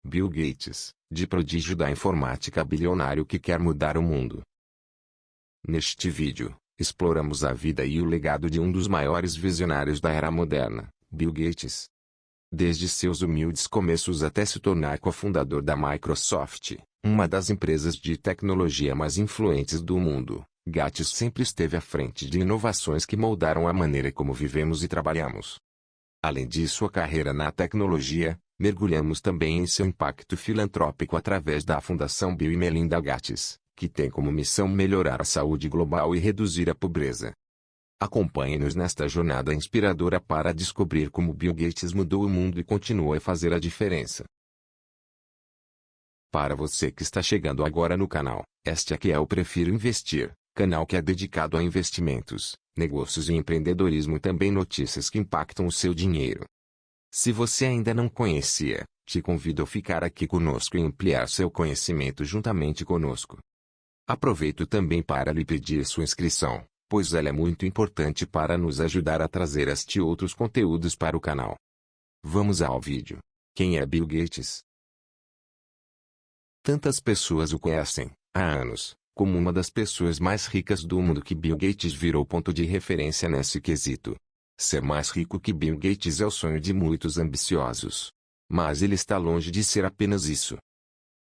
Bill Gates, de prodígio da informática bilionário que quer mudar o mundo. Neste vídeo, exploramos a vida e o legado de um dos maiores visionários da era moderna, Bill Gates. Desde seus humildes começos até se tornar cofundador da Microsoft, uma das empresas de tecnologia mais influentes do mundo, Gates sempre esteve à frente de inovações que moldaram a maneira como vivemos e trabalhamos. Além de sua carreira na tecnologia, mergulhamos também em seu impacto filantrópico através da Fundação Bill e Melinda Gates, que tem como missão melhorar a saúde global e reduzir a pobreza. Acompanhe-nos nesta jornada inspiradora para descobrir como Bill Gates mudou o mundo e continua a fazer a diferença. Para você que está chegando agora no canal, este aqui é o Prefiro Investir, canal que é dedicado a investimentos, negócios e empreendedorismo e também notícias que impactam o seu dinheiro. Se você ainda não conhecia, te convido a ficar aqui conosco e ampliar seu conhecimento juntamente conosco. Aproveito também para lhe pedir sua inscrição, pois ela é muito importante para nos ajudar a trazer este e outros conteúdos para o canal. Vamos ao vídeo. Quem é Bill Gates? Tantas pessoas o conhecem, há anos, como uma das pessoas mais ricas do mundo que Bill Gates virou ponto de referência nesse quesito. Ser mais rico que Bill Gates é o sonho de muitos ambiciosos. Mas ele está longe de ser apenas isso.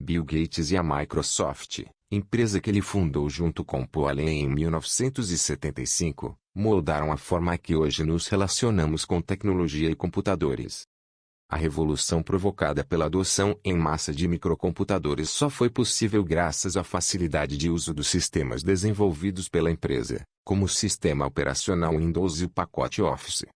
Bill Gates e a Microsoft, empresa que ele fundou junto com Paul Allen em 1975, moldaram a forma que hoje nos relacionamos com tecnologia e computadores. A revolução provocada pela adoção em massa de microcomputadores só foi possível graças à facilidade de uso dos sistemas desenvolvidos pela empresa, como o sistema operacional Windows e o pacote Office.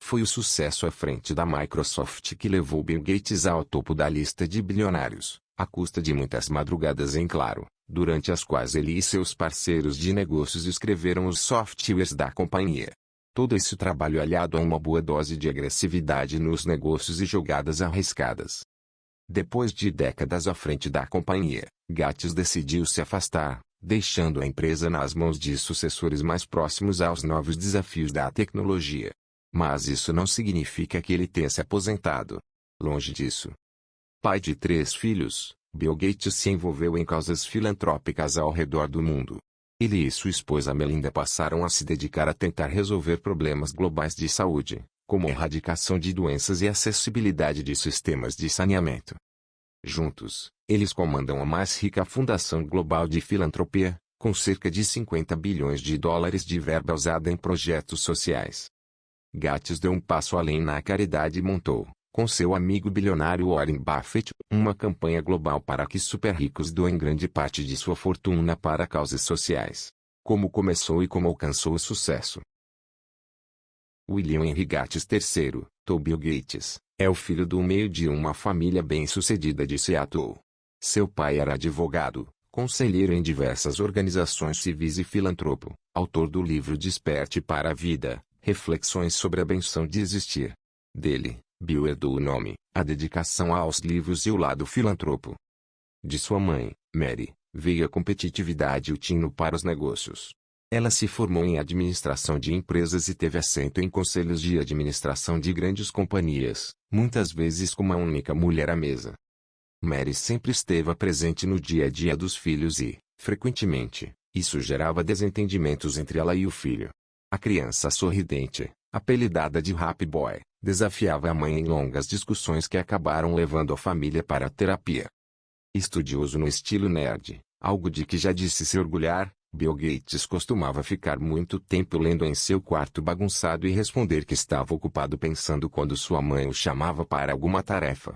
Foi o sucesso à frente da Microsoft que levou Bill Gates ao topo da lista de bilionários, à custa de muitas madrugadas em claro, durante as quais ele e seus parceiros de negócios escreveram os softwares da companhia. Todo esse trabalho aliado a uma boa dose de agressividade nos negócios e jogadas arriscadas. Depois de décadas à frente da companhia, Gates decidiu se afastar, deixando a empresa nas mãos de sucessores mais próximos aos novos desafios da tecnologia. Mas isso não significa que ele tenha se aposentado. Longe disso. Pai de 3 filhos, Bill Gates se envolveu em causas filantrópicas ao redor do mundo. Ele e sua esposa Melinda passaram a se dedicar a tentar resolver problemas globais de saúde, como a erradicação de doenças e acessibilidade de sistemas de saneamento. Juntos, eles comandam a mais rica fundação global de filantropia, com cerca de 50 bilhões de dólares de verba usada em projetos sociais. Gates deu um passo além na caridade e montou, com seu amigo bilionário Warren Buffett, uma campanha global para que super-ricos doem grande parte de sua fortuna para causas sociais. Como começou e como alcançou o sucesso. William Henry Gates III, Bill Gates, é o filho do meio de uma família bem-sucedida de Seattle. Seu pai era advogado, conselheiro em diversas organizações civis e filantropo, autor do livro Desperte para a Vida, Reflexões sobre a Benção de Existir. Dele, Bill herdou o nome, a dedicação aos livros e o lado filantropo. De sua mãe, Mary, veio a competitividade e o tino para os negócios. Ela se formou em administração de empresas e teve assento em conselhos de administração de grandes companhias, muitas vezes com uma única mulher à mesa. Mary sempre esteve presente no dia a dia dos filhos e, frequentemente, isso gerava desentendimentos entre ela e o filho. A criança sorridente, apelidada de Happy Boy, desafiava a mãe em longas discussões que acabaram levando a família para a terapia. Estudioso no estilo nerd, algo de que já disse se orgulhar, Bill Gates costumava ficar muito tempo lendo em seu quarto bagunçado e responder que estava ocupado pensando quando sua mãe o chamava para alguma tarefa.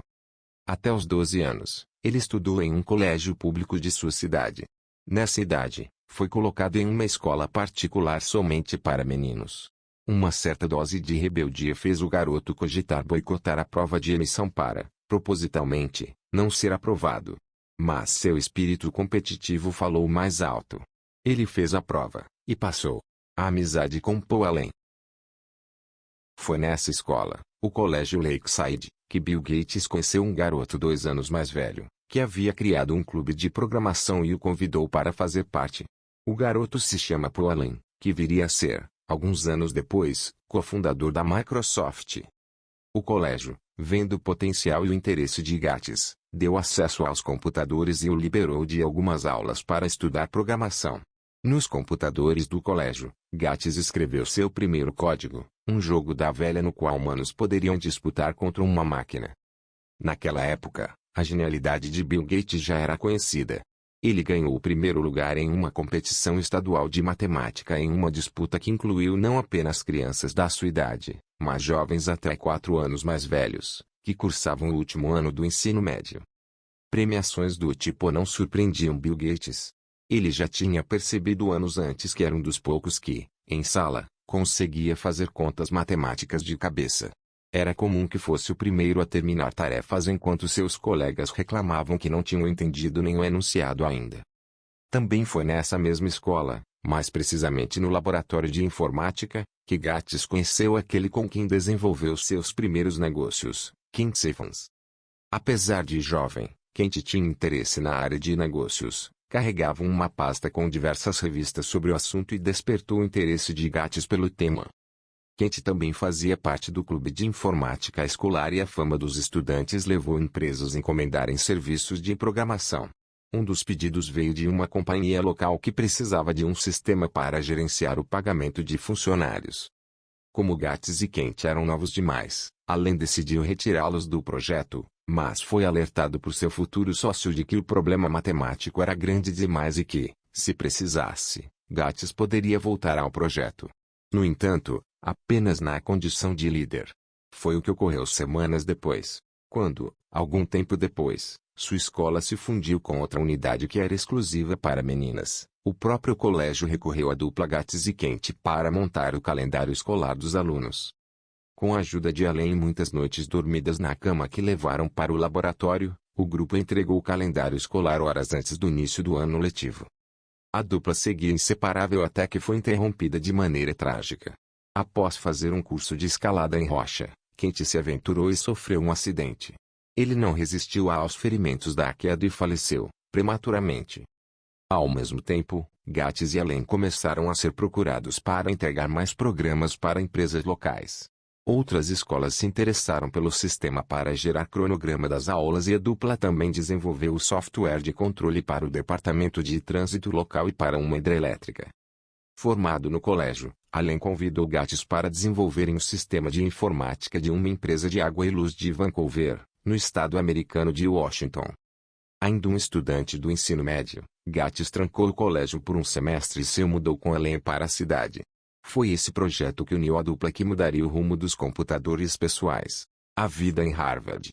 Até os 12 anos, ele estudou em um colégio público de sua cidade. Nessa idade, foi colocado em uma escola particular somente para meninos. Uma certa dose de rebeldia fez o garoto cogitar boicotar a prova de admissão para, propositalmente, não ser aprovado. Mas seu espírito competitivo falou mais alto. Ele fez a prova, e passou. A amizade com Paul Allen. Foi nessa escola, o Colégio Lakeside, que Bill Gates conheceu um garoto 2 anos mais velho, que havia criado um clube de programação e o convidou para fazer parte. O garoto se chama Paul Allen, que viria a ser, alguns anos depois, cofundador da Microsoft. O colégio, vendo o potencial e o interesse de Gates, deu acesso aos computadores e o liberou de algumas aulas para estudar programação. Nos computadores do colégio, Gates escreveu seu primeiro código, um jogo da velha no qual humanos poderiam disputar contra uma máquina. Naquela época, a genialidade de Bill Gates já era conhecida. Ele ganhou o primeiro lugar em uma competição estadual de matemática em uma disputa que incluiu não apenas crianças da sua idade, mas jovens até 4 anos mais velhos, que cursavam o último ano do ensino médio. Premiações do tipo não surpreendiam Bill Gates. Ele já tinha percebido anos antes que era um dos poucos que, em sala, conseguia fazer contas matemáticas de cabeça. Era comum que fosse o primeiro a terminar tarefas enquanto seus colegas reclamavam que não tinham entendido nem o enunciado ainda. Também foi nessa mesma escola, mais precisamente no laboratório de informática, que Gates conheceu aquele com quem desenvolveu seus primeiros negócios, Kent Stephens. Apesar de jovem, Kent tinha interesse na área de negócios, carregava uma pasta com diversas revistas sobre o assunto e despertou o interesse de Gates pelo tema. Kent também fazia parte do clube de informática escolar e a fama dos estudantes levou empresas a encomendarem serviços de programação. Um dos pedidos veio de uma companhia local que precisava de um sistema para gerenciar o pagamento de funcionários. Como Gates e Kent eram novos demais, Allen decidiu retirá-los do projeto, mas foi alertado por seu futuro sócio de que o problema matemático era grande demais e que, se precisasse, Gates poderia voltar ao projeto. No entanto, apenas na condição de líder. Foi o que ocorreu semanas depois, quando, algum tempo depois, sua escola se fundiu com outra unidade que era exclusiva para meninas. O próprio colégio recorreu à dupla Gates e Kent para montar o calendário escolar dos alunos. Com a ajuda de Allen e muitas noites dormidas na cama que levaram para o laboratório, o grupo entregou o calendário escolar horas antes do início do ano letivo. A dupla seguia inseparável até que foi interrompida de maneira trágica. Após fazer um curso de escalada em rocha, Kent se aventurou e sofreu um acidente. Ele não resistiu aos ferimentos da queda e faleceu, prematuramente. Ao mesmo tempo, Gates e Allen começaram a ser procurados para entregar mais programas para empresas locais. Outras escolas se interessaram pelo sistema para gerar cronograma das aulas e a dupla também desenvolveu o software de controle para o departamento de trânsito local e para uma hidrelétrica. Formado no colégio, Allen convidou Gates para desenvolverem o sistema de informática de uma empresa de água e luz de Vancouver, no estado americano de Washington. Ainda um estudante do ensino médio, Gates trancou o colégio por um semestre e se mudou com Allen para a cidade. Foi esse projeto que uniu a dupla que mudaria o rumo dos computadores pessoais. A vida em Harvard.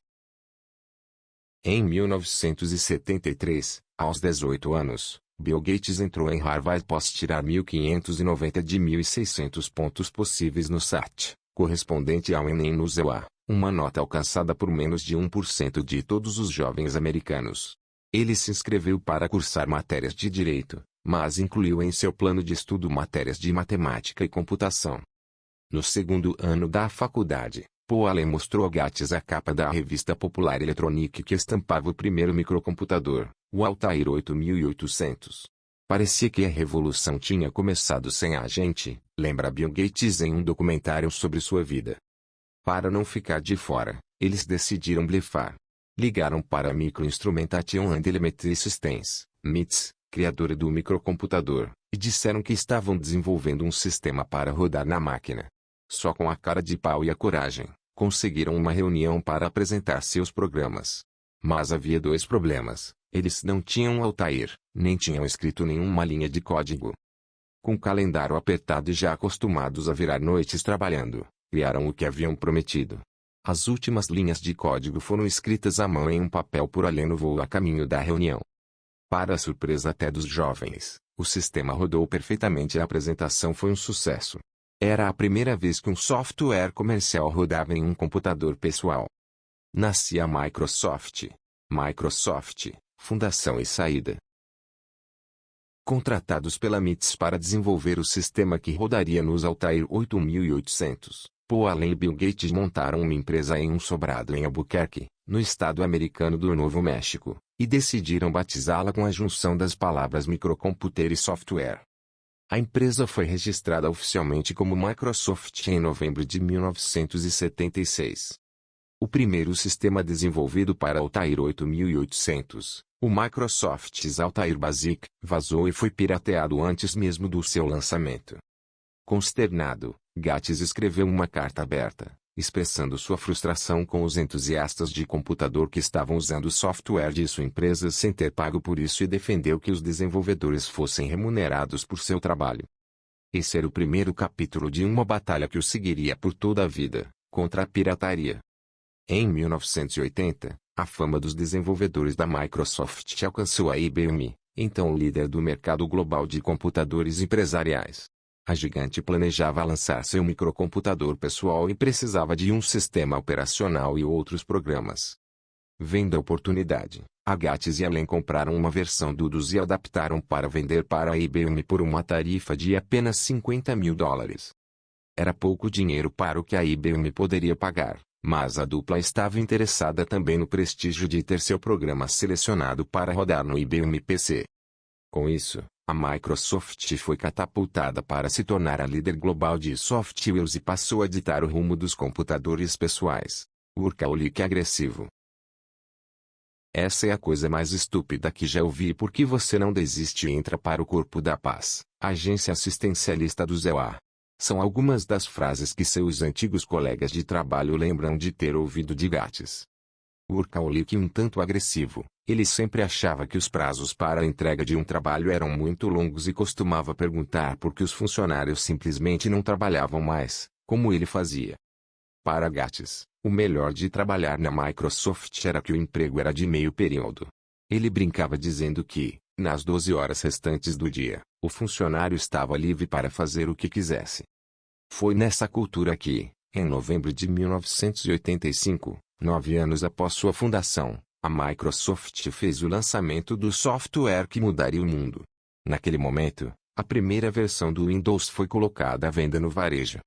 Em 1973, aos 18 anos, Bill Gates entrou em Harvard após tirar 1.590 de 1.600 pontos possíveis no SAT, correspondente ao Enem no ZEUA, uma nota alcançada por menos de 1% de todos os jovens americanos. Ele se inscreveu para cursar matérias de direito, mas incluiu em seu plano de estudo matérias de matemática e computação. No segundo ano da faculdade, Paul Allen mostrou a Gates a capa da revista Popular Electronic que estampava o primeiro microcomputador, o Altair 8800. Parecia que a revolução tinha começado sem a gente, lembra Bill Gates em um documentário sobre sua vida. Para não ficar de fora, eles decidiram blefar. Ligaram para a Microinstrumentation and Telemetry Systems, MITS, criadora do microcomputador, e disseram que estavam desenvolvendo um sistema para rodar na máquina. Só com a cara de pau e a coragem, conseguiram uma reunião para apresentar seus programas. Mas havia dois problemas: eles não tinham Altair, nem tinham escrito nenhuma linha de código. Com o calendário apertado e já acostumados a virar noites trabalhando, criaram o que haviam prometido. As últimas linhas de código foram escritas à mão em um papel por Allen no voo a caminho da reunião. Para a surpresa até dos jovens, o sistema rodou perfeitamente e a apresentação foi um sucesso. Era a primeira vez que um software comercial rodava em um computador pessoal. Nascia a Microsoft. Microsoft, fundação e saída. Contratados pela MITS para desenvolver o sistema que rodaria nos Altair 8800, Paul Allen e Bill Gates montaram uma empresa em um sobrado em Albuquerque, no estado americano do Novo México, e decidiram batizá-la com a junção das palavras microcomputer e software. A empresa foi registrada oficialmente como Microsoft em novembro de 1976. O primeiro sistema desenvolvido para Altair 8800, o Microsoft's Altair Basic, vazou e foi pirateado antes mesmo do seu lançamento. Consternado, Gates escreveu uma carta aberta, expressando sua frustração com os entusiastas de computador que estavam usando o software de sua empresa sem ter pago por isso e defendeu que os desenvolvedores fossem remunerados por seu trabalho. Esse era o primeiro capítulo de uma batalha que o seguiria por toda a vida, contra a pirataria. Em 1980, a fama dos desenvolvedores da Microsoft alcançou a IBM, então líder do mercado global de computadores empresariais. A gigante planejava lançar seu microcomputador pessoal e precisava de um sistema operacional e outros programas. Vendo a oportunidade, a Gates e Allen compraram uma versão do DOS e adaptaram para vender para a IBM por uma tarifa de apenas $50.000. Era pouco dinheiro para o que a IBM poderia pagar, mas a dupla estava interessada também no prestígio de ter seu programa selecionado para rodar no IBM PC. Com isso, a Microsoft foi catapultada para se tornar a líder global de softwares e passou a ditar o rumo dos computadores pessoais. Workaholic agressivo. Essa é a coisa mais estúpida que já ouvi. Por que você não desiste e entra para o Corpo da Paz, agência assistencialista do ZEUA? São algumas das frases que seus antigos colegas de trabalho lembram de ter ouvido de Gates. Workaholic um tanto agressivo, ele sempre achava que os prazos para a entrega de um trabalho eram muito longos e costumava perguntar por que os funcionários simplesmente não trabalhavam mais, como ele fazia. Para Gates, o melhor de trabalhar na Microsoft era que o emprego era de meio período. Ele brincava dizendo que, nas 12 horas restantes do dia, o funcionário estava livre para fazer o que quisesse. Foi nessa cultura que, em novembro de 1985, 9 anos após sua fundação, a Microsoft fez o lançamento do software que mudaria o mundo. Naquele momento, a primeira versão do Windows foi colocada à venda no varejo.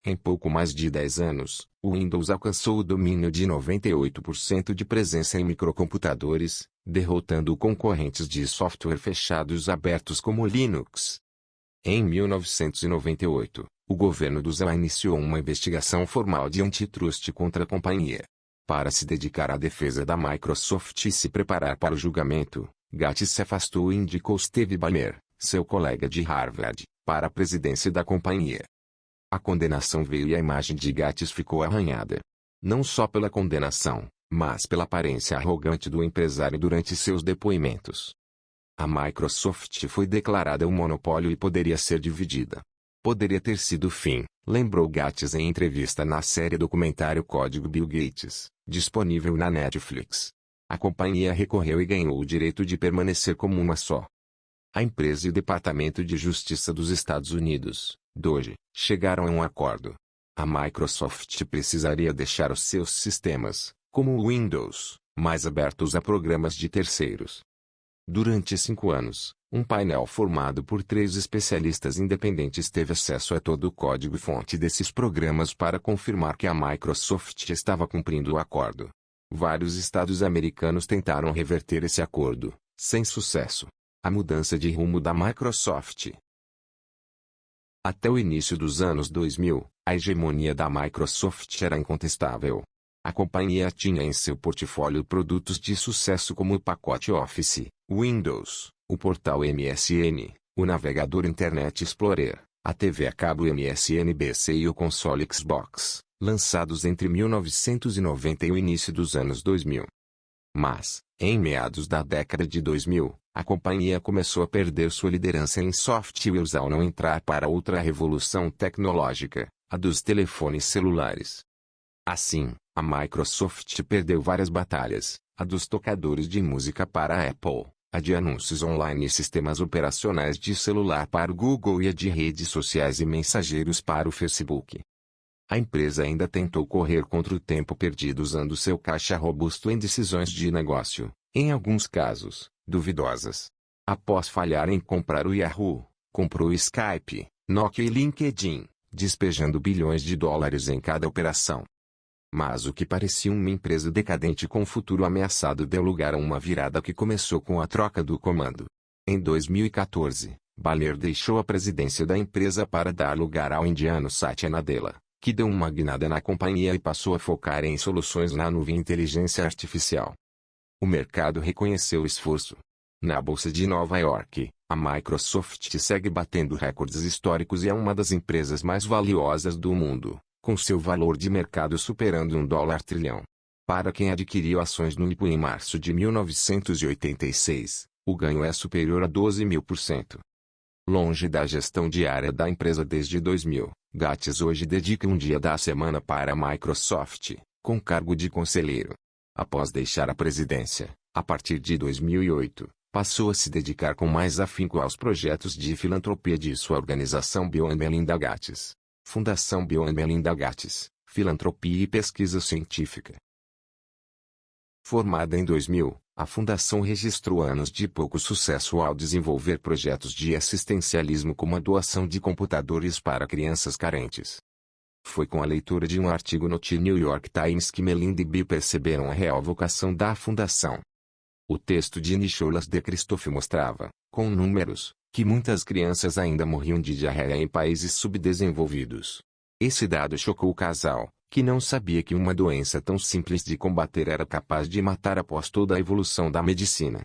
Em pouco mais de 10 anos, o Windows alcançou o domínio de 98% de presença em microcomputadores, derrotando concorrentes de software fechados abertos como Linux. Em 1998, o governo do ZEUA iniciou uma investigação formal de antitrust contra a companhia. Para se dedicar à defesa da Microsoft e se preparar para o julgamento, Gates se afastou e indicou Steve Ballmer, seu colega de Harvard, para a presidência da companhia. A condenação veio e a imagem de Gates ficou arranhada. Não só pela condenação, mas pela aparência arrogante do empresário durante seus depoimentos. A Microsoft foi declarada um monopólio e poderia ser dividida. Poderia ter sido o fim, lembrou Gates em entrevista na série documentário Código Bill Gates, disponível na Netflix. A companhia recorreu e ganhou o direito de permanecer como uma só. A empresa e o Departamento de Justiça dos Estados Unidos, DOJ, chegaram a um acordo. A Microsoft precisaria deixar os seus sistemas, como o Windows, mais abertos a programas de terceiros. Durante 5 anos, um painel formado por 3 especialistas independentes teve acesso a todo o código-fonte desses programas para confirmar que a Microsoft estava cumprindo o acordo. Vários estados americanos tentaram reverter esse acordo, sem sucesso. A mudança de rumo da Microsoft. Até o início dos anos 2000, a hegemonia da Microsoft era incontestável. A companhia tinha em seu portfólio produtos de sucesso como o pacote Office, Windows, o portal MSN, o navegador Internet Explorer, a TV a cabo MSNBC e o console Xbox, lançados entre 1990 e o início dos anos 2000. Mas, em meados da década de 2000, a companhia começou a perder sua liderança em softwares ao não entrar para outra revolução tecnológica, a dos telefones celulares. Assim, a Microsoft perdeu várias batalhas, a dos tocadores de música para a Apple, a de anúncios online e sistemas operacionais de celular para o Google e a de redes sociais e mensageiros para o Facebook. A empresa ainda tentou correr contra o tempo perdido usando seu caixa robusto em decisões de negócio, em alguns casos, duvidosas. Após falhar em comprar o Yahoo, comprou o Skype, Nokia e LinkedIn, despejando bilhões de dólares em cada operação. Mas o que parecia uma empresa decadente com futuro ameaçado deu lugar a uma virada que começou com a troca do comando. Em 2014, Ballmer deixou a presidência da empresa para dar lugar ao indiano Satya Nadella, que deu uma guinada na companhia e passou a focar em soluções na nuvem e inteligência artificial. O mercado reconheceu o esforço. Na Bolsa de Nova York, a Microsoft segue batendo recordes históricos e é uma das empresas mais valiosas do mundo, com seu valor de mercado superando $1 trilhão. Para quem adquiriu ações no IPO em março de 1986, o ganho é superior a 12.000%. Longe da gestão diária da empresa desde 2000, Gates hoje dedica um dia da semana para a Microsoft, com cargo de conselheiro. Após deixar a presidência, a partir de 2008, passou a se dedicar com mais afinco aos projetos de filantropia de sua organização Bill e Melinda Gates. Fundação Bill e Melinda Gates, Filantropia e Pesquisa Científica. Formada em 2000, a fundação registrou anos de pouco sucesso ao desenvolver projetos de assistencialismo como a doação de computadores para crianças carentes. Foi com a leitura de um artigo no The New York Times que Melinda e Bill perceberam a real vocação da fundação. O texto de Nicholas de Christophe mostrava, com números, que muitas crianças ainda morriam de diarreia em países subdesenvolvidos. Esse dado chocou o casal, que não sabia que uma doença tão simples de combater era capaz de matar após toda a evolução da medicina.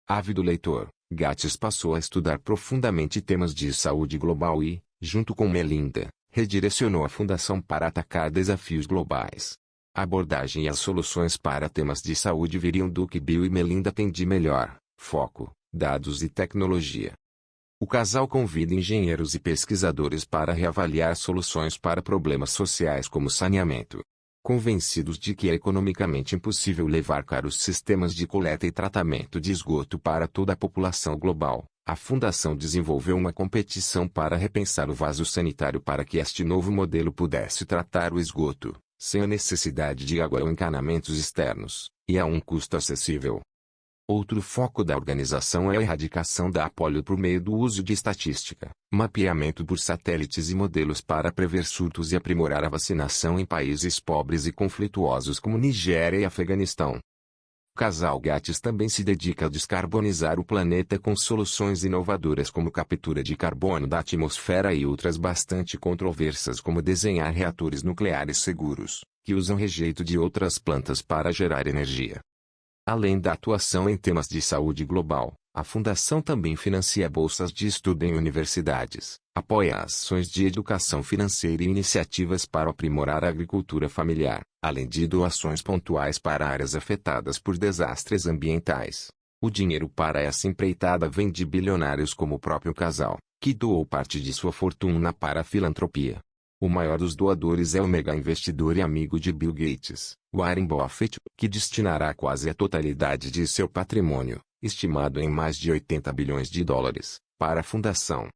Ávido leitor, Gates passou a estudar profundamente temas de saúde global e, junto com Melinda, redirecionou a fundação para atacar desafios globais. A abordagem e as soluções para temas de saúde viriam do que Bill e Melinda têm de melhor: foco, dados e tecnologia. O casal convida engenheiros e pesquisadores para reavaliar soluções para problemas sociais como saneamento. Convencidos de que é economicamente impossível levar caros sistemas de coleta e tratamento de esgoto para toda a população global, a fundação desenvolveu uma competição para repensar o vaso sanitário para que este novo modelo pudesse tratar o esgoto, sem a necessidade de água ou encanamentos externos, e a um custo acessível. Outro foco da organização é a erradicação da polio por meio do uso de estatística, mapeamento por satélites e modelos para prever surtos e aprimorar a vacinação em países pobres e conflituosos como Nigéria e Afeganistão. O casal Gates também se dedica a descarbonizar o planeta com soluções inovadoras como captura de carbono da atmosfera e outras bastante controversas como desenhar reatores nucleares seguros, que usam rejeito de outras plantas para gerar energia. Além da atuação em temas de saúde global, a fundação também financia bolsas de estudo em universidades, apoia ações de educação financeira e iniciativas para aprimorar a agricultura familiar, além de doações pontuais para áreas afetadas por desastres ambientais. O dinheiro para essa empreitada vem de bilionários como o próprio casal, que doou parte de sua fortuna para a filantropia. O maior dos doadores é o mega investidor e amigo de Bill Gates, Warren Buffett, que destinará quase a totalidade de seu patrimônio, estimado em mais de $80 bilhões, para a fundação.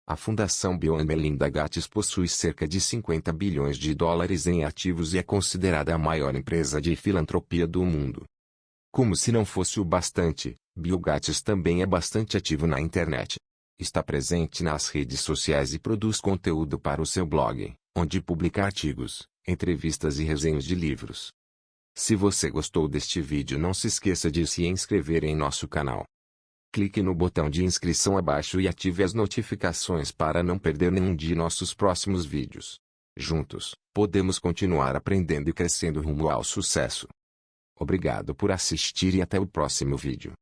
A Fundação Bill e Melinda Gates possui cerca de $50 bilhões em ativos e é considerada a maior empresa de filantropia do mundo. Como se não fosse o bastante, Bill Gates também é bastante ativo na internet. Está presente nas redes sociais e produz conteúdo para o seu blog, onde publica artigos, entrevistas e resenhas de livros. Se você gostou deste vídeo, não se esqueça de se inscrever em nosso canal. Clique no botão de inscrição abaixo e ative as notificações para não perder nenhum de nossos próximos vídeos. Juntos, podemos continuar aprendendo e crescendo rumo ao sucesso. Obrigado por assistir e até o próximo vídeo.